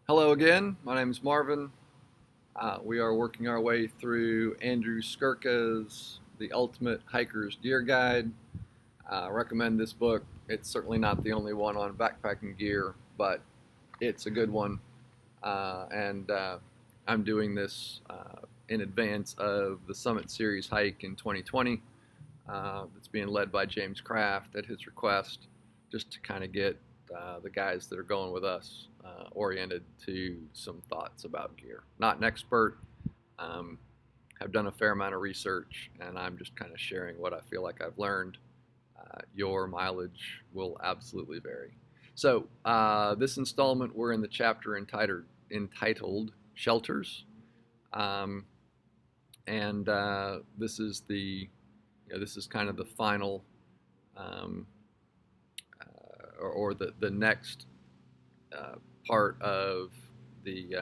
Hello again. My name is Marvin. We are working our way through Andrew Skirka's The Ultimate Hiker's Gear Guide. I recommend this book. It's certainly not the only one on backpacking gear, but it's a good one. And I'm doing this in advance of the Summit Series hike in 2020. It's being led by James Kraft at his request, just to kind of get the guys that are going with us oriented to some thoughts about gear. Not an expert. Um, have done a fair amount of research, and I'm just kind of sharing what I feel like I've learned. Your mileage will absolutely vary. So this installment, we're in the chapter entitled Shelters, um, and this is kind of the final um, or the next uh, part of the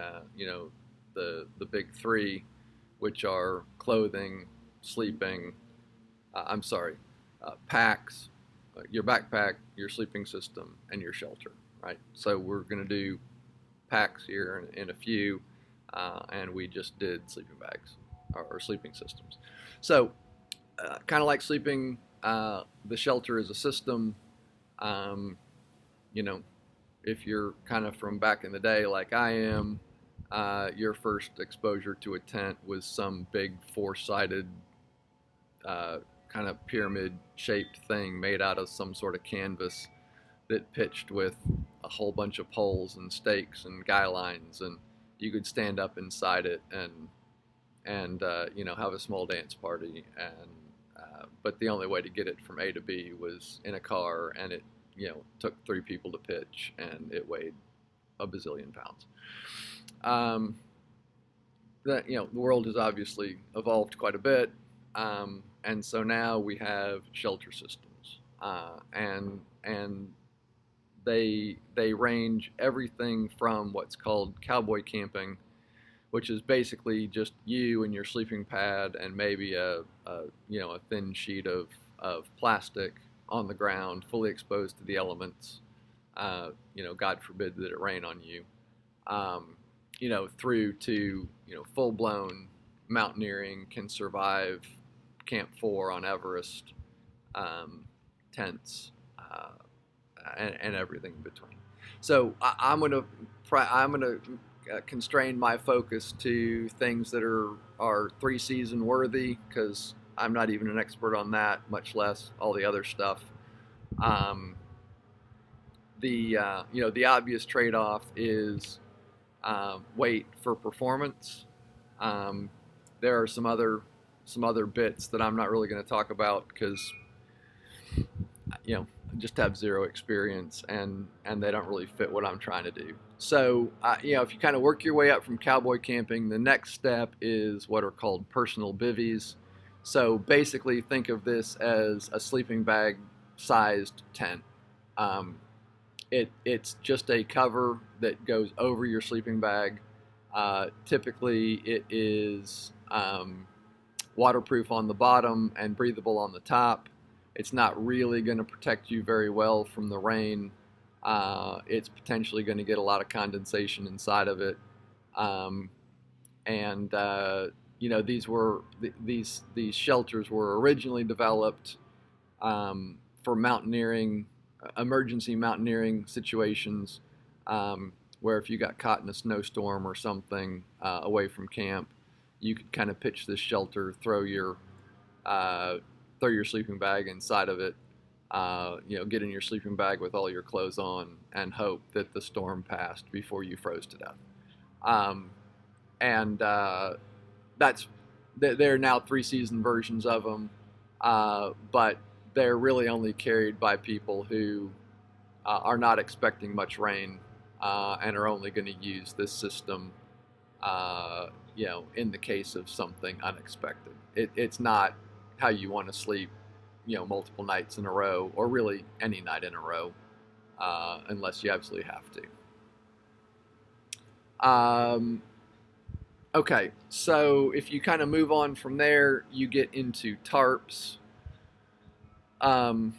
big three, which are clothing, sleeping. I'm sorry, packs, your backpack, your sleeping system, and your shelter. Right. So we're going to do packs here in a few, and we just did sleeping bags or sleeping systems. So kind of like sleeping, the shelter is a system. Um, you know, if you're kind of from back in the day like I am, your first exposure to a tent was some big four-sided uh, kind of pyramid-shaped thing made out of some sort of canvas that pitched with a whole bunch of poles and stakes and guy lines, and you could stand up inside it and have a small dance party. And but the only way to get it from A to B was in a car, and it took three people to pitch, and it weighed a bazillion pounds. Um, the world has obviously evolved quite a bit, and so now we have shelter systems, and they range everything from what's called cowboy camping, which is basically just you and your sleeping pad and maybe a thin sheet of plastic on the ground, fully exposed to the elements. God forbid that it rain on you. Um, through to full blown mountaineering, can survive Camp 4 on Everest, um, tents, and everything in between. So I'm gonna constrain my focus to things that are three season worthy, because I'm not even an expert on that, much less all the other stuff. Um, the obvious trade off is weight for performance. Um, there are some other bits that I'm not really going to talk about because I just have zero experience, and they don't really fit what I'm trying to do. So if you kind of work your way up from cowboy camping, the next step is what are called personal bivvies. So basically, think of this as a sleeping bag sized tent. Um, it's just a cover that goes over your sleeping bag. Typically, it is waterproof on the bottom and breathable on the top. It's not really going to protect you very well from the rain. It's potentially going to get a lot of condensation inside of it. Um, and these shelters were originally developed for mountaineering, emergency mountaineering situations, where if you got caught in a snowstorm or something away from camp, you could kind of pitch this shelter, uh, throw your sleeping bag inside of it, get in your sleeping bag with all your clothes on, and hope that the storm passed before you froze to death. Um, and that's There are now three season versions of them, but they're really only carried by people who are not expecting much rain, and are only going to use this system, in the case of something unexpected. It's not how you want to sleep, multiple nights in a row, or really any night in a row, unless you absolutely have to. Okay, so if you kind of move on from there, you get into tarps. Um,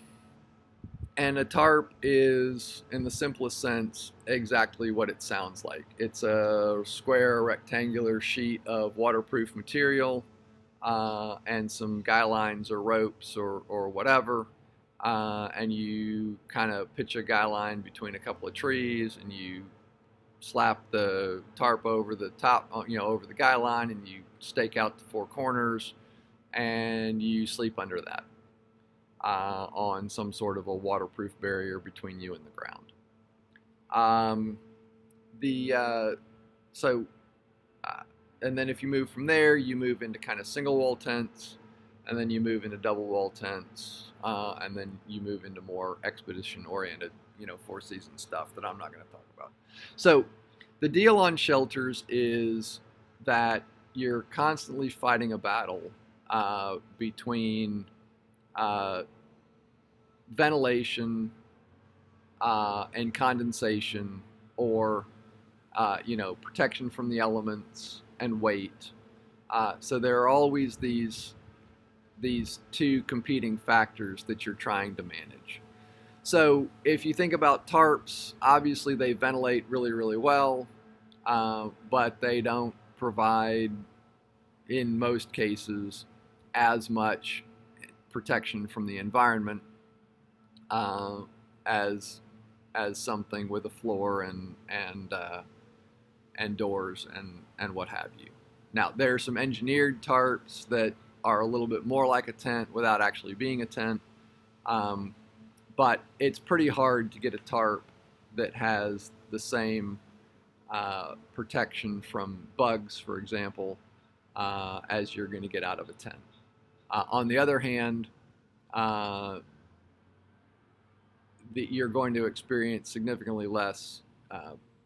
And a tarp is, in the simplest sense, exactly what it sounds like. It's a square, rectangular sheet of waterproof material and some guy lines or ropes or whatever. And you kind of pitch a guy line between a couple of trees, and you slap the tarp over the top, over the guy line, and you stake out the four corners, and you sleep under that on some sort of a waterproof barrier between you and the ground. Um, the so and then if you move from there, you move into kind of single wall tents, and then you move into double wall tents, and then you move into more expedition oriented, four season stuff that I'm not going to talk about. So the deal on shelters is that you're constantly fighting a battle between ventilation and condensation, or protection from the elements and weight. So there are always these two competing factors that you're trying to manage. So if you think about tarps, obviously they ventilate really, really well, but they don't provide, in most cases, as much protection from the environment as something with a floor and doors and what have you. Now, there are some engineered tarps that are a little bit more like a tent without actually being a tent, but it's pretty hard to get a tarp that has the same protection from bugs, for example, as you're going to get out of a tent. On the other hand, you're going to experience significantly less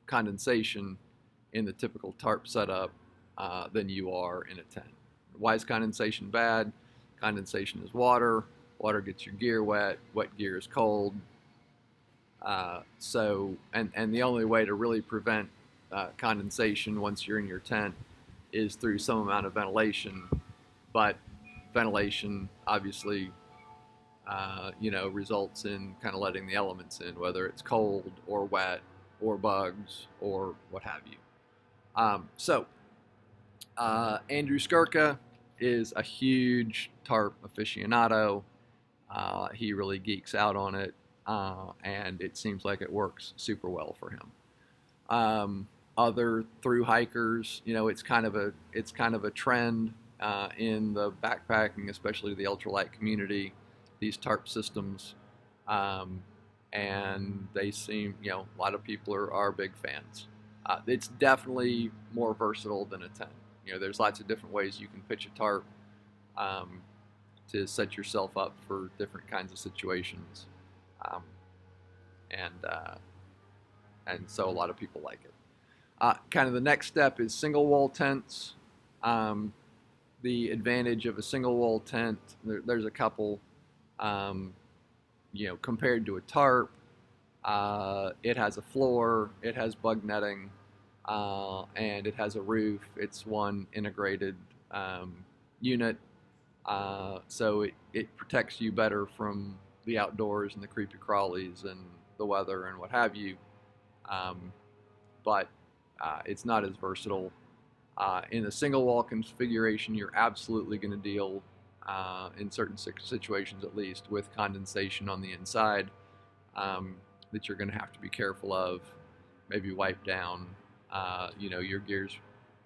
condensation in the typical tarp setup than you are in a tent. Why is condensation bad? Condensation is water. Water gets your gear wet. Wet gear is cold. And the only way to really prevent condensation once you're in your tent is through some amount of ventilation. But ventilation obviously results in kind of letting the elements in, whether it's cold or wet or bugs or what have you. Andrew Skirka is a huge tarp aficionado. He really geeks out on it, and it seems like it works super well for him. Other thru hikers, it's kind of a trend in the backpacking, especially the ultralight community, these tarp systems, and they seem, a lot of people are big fans. It's definitely more versatile than a tent. There's lots of different ways you can pitch a tarp to set yourself up for different kinds of situations, and so a lot of people like it. Kind of the next step is single wall tents. The advantage of a single wall tent, there's a couple. Compared to a tarp, it has a floor, it has bug netting, and it has a roof. It's one integrated unit, so it protects you better from the outdoors and the creepy crawlies and the weather and what have you. But it's not as versatile. In a single wall configuration, you're absolutely going to deal, in certain situations at least, with condensation on the inside that you're going to have to be careful of, maybe wipe down. Your gear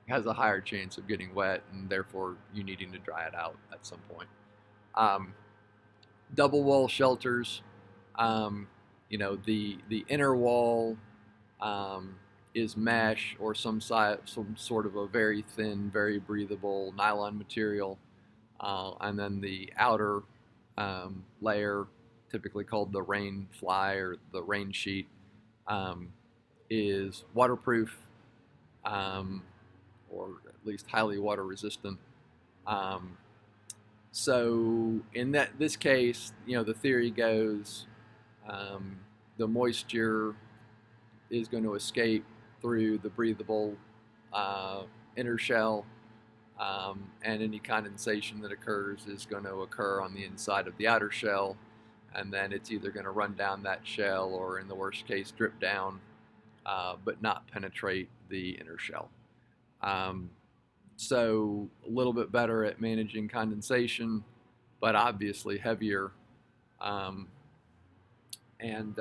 has a higher chance of getting wet, and therefore you needing to dry it out at some point. Double wall shelters, the inner wall is mesh or some sort of a very thin, very breathable nylon material, and then the outer layer, typically called the rain fly or the rain sheet, is waterproof, or at least highly water resistant. So in this case, the theory goes, the moisture is going to escape through the breathable inner shell, and any condensation that occurs is going to occur on the inside of the outer shell, and then it's either going to run down that shell or, in the worst case, drip down, but not penetrate the inner shell. Um, so a little bit better at managing condensation, but obviously heavier. Um, and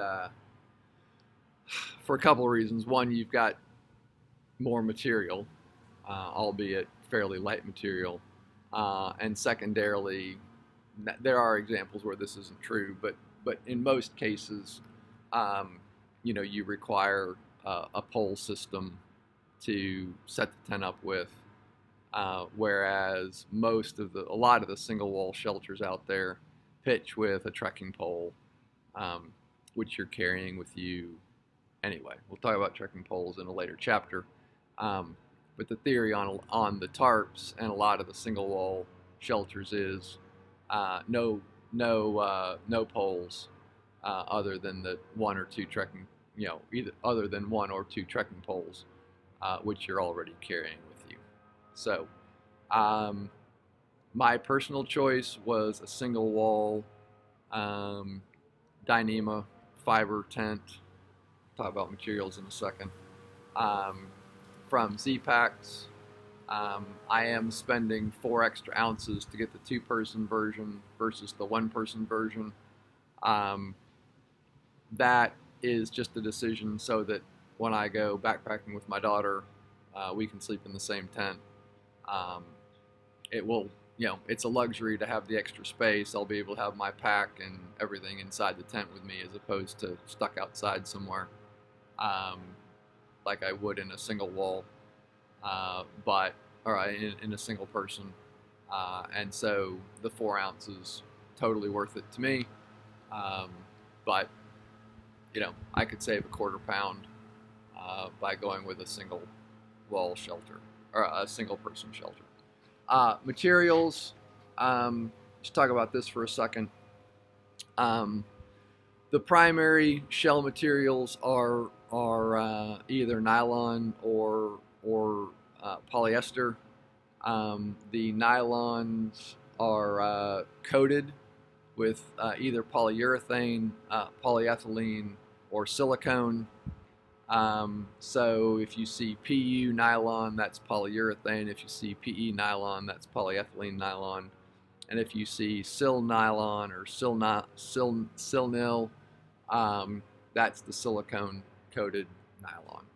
For a couple of reasons. One, you've got more material, albeit fairly light material. And secondarily, there are examples where this isn't true, but in most cases, um, you require a pole system to set the tent up with, whereas a lot of the single wall shelters out there pitch with a trekking pole, um, which you're carrying with you anyway. We'll talk about trekking poles in a later chapter. Um, but the theory on the tarps and a lot of the single wall shelters is no poles other than the one or two trekking, either other than one or two trekking poles, which you're already carrying with you. So, my personal choice was a single wall Dyneema fiber tent. Talk about materials in a second. From Z-Packs. I am spending 4 extra ounces to get the 2-person version versus the 1-person version. That is just a decision so that when I go backpacking with my daughter, we can sleep in the same tent. It will, it's a luxury to have the extra space. I'll be able to have my pack and everything inside the tent with me as opposed to stuck outside somewhere, like I would in a single wall, in a single person. And so the 4 ounces, totally worth it to me. But I could save a quarter pound by going with a single wall shelter or a single person shelter. Materials. Let's talk about this for a second. The primary shell materials are either nylon or polyester. The nylons are coated with either polyurethane, polyethylene, or silicone. So if you see PU nylon, that's polyurethane. If you see PE nylon, that's polyethylene nylon. And if you see sil nylon or silnil, that's the silicone coated nylon.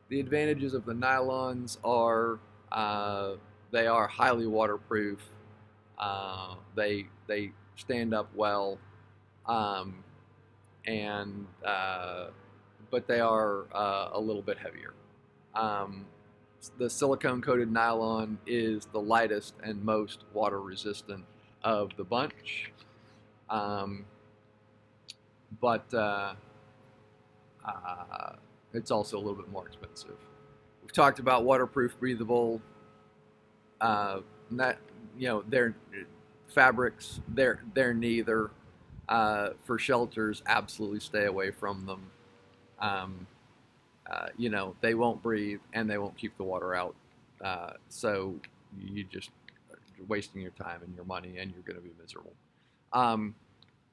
The advantages of the nylons are they are highly waterproof. They stand up well, but they are a little bit heavier. The silicone coated nylon is the lightest and most water resistant of the bunch, but it's also a little bit more expensive. We've talked about waterproof, breathable. They're fabrics. They're neither. For shelters, absolutely stay away from them. They won't breathe and they won't keep the water out. So you're wasting your time and your money, and you're going to be miserable.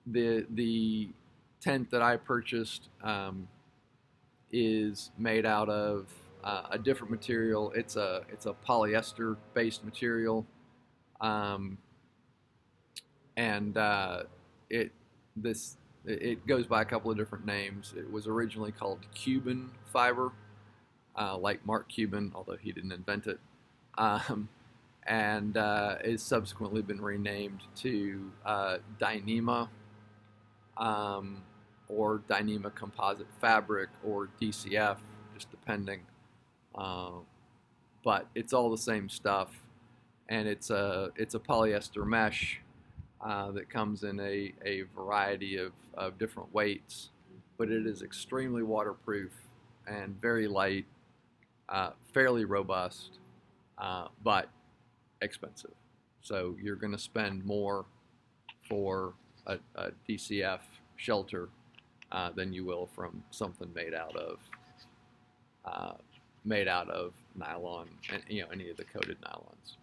The tent that I purchased is made out of a different material. It's a polyester based material, it goes by a couple of different names. It was originally called Cuban fiber, like Mark Cuban, although he didn't invent it, and it's subsequently been renamed to Dyneema, or Dyneema Composite Fabric, or DCF, just depending. But it's all the same stuff, and it's a polyester mesh that comes in a variety of different weights, but it is extremely waterproof and very light, fairly robust, but expensive. So you're going to spend more for a DCF shelter than you will from something made out of nylon, and any of the coated nylons.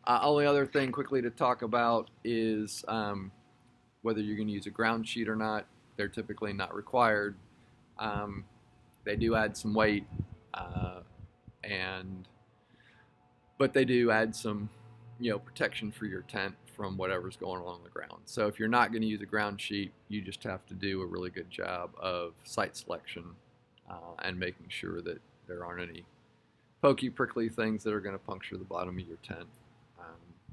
Only other thing quickly to talk about is whether you're going to use a ground sheet or not. They're typically not required. They do add some weight, uh, and but they do add some, protection for your tent from whatever's going along the ground. So if you're not going to use a ground sheet, you just have to do a really good job of site selection and making sure that there aren't any pokey, prickly things that are going to puncture the bottom of your tent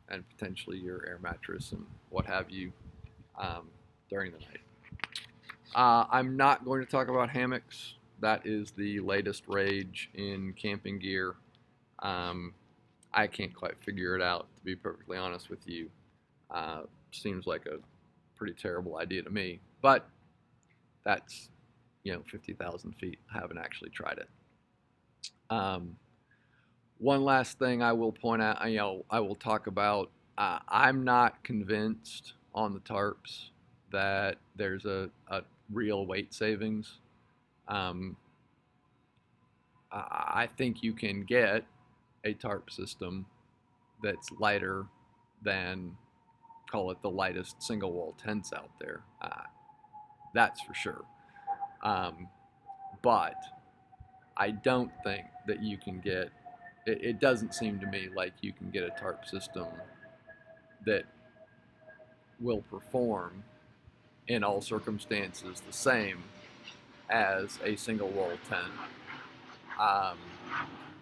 and potentially your air mattress and what have you during the night. I'm not going to talk about hammocks. That is the latest rage in camping gear. I can't quite figure it out, to be perfectly honest with you. Seems like a pretty terrible idea to me, but that's 50,000 feet. I haven't actually tried it. One last thing I will point out, I will talk about. I'm not convinced on the tarps that there's a real weight savings. I think you can get a tarp system that's lighter than, call it, the lightest single wall tents out there. That's for sure. But I don't think that you can get, it doesn't seem to me like you can get a tarp system that will perform in all circumstances the same as a single wall tent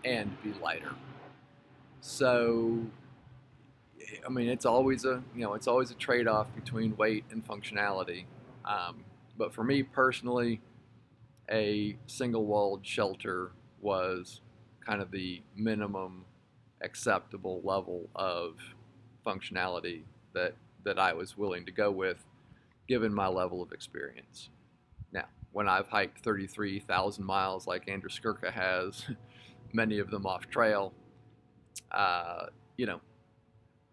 and be lighter. So, I mean, it's always a trade-off between weight and functionality. But for me personally, a single-walled shelter was kind of the minimum acceptable level of functionality that I was willing to go with, given my level of experience. Now, when I've hiked 33,000 miles like Andrew Skirka has, many of them off trail,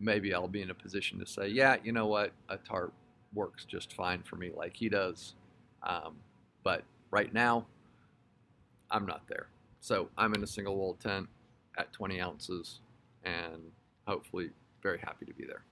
maybe I'll be in a position to say, yeah, you know what, a tarp works just fine for me like he does. But right now, I'm not there. So I'm in a single wall tent at 20 ounces and hopefully very happy to be there.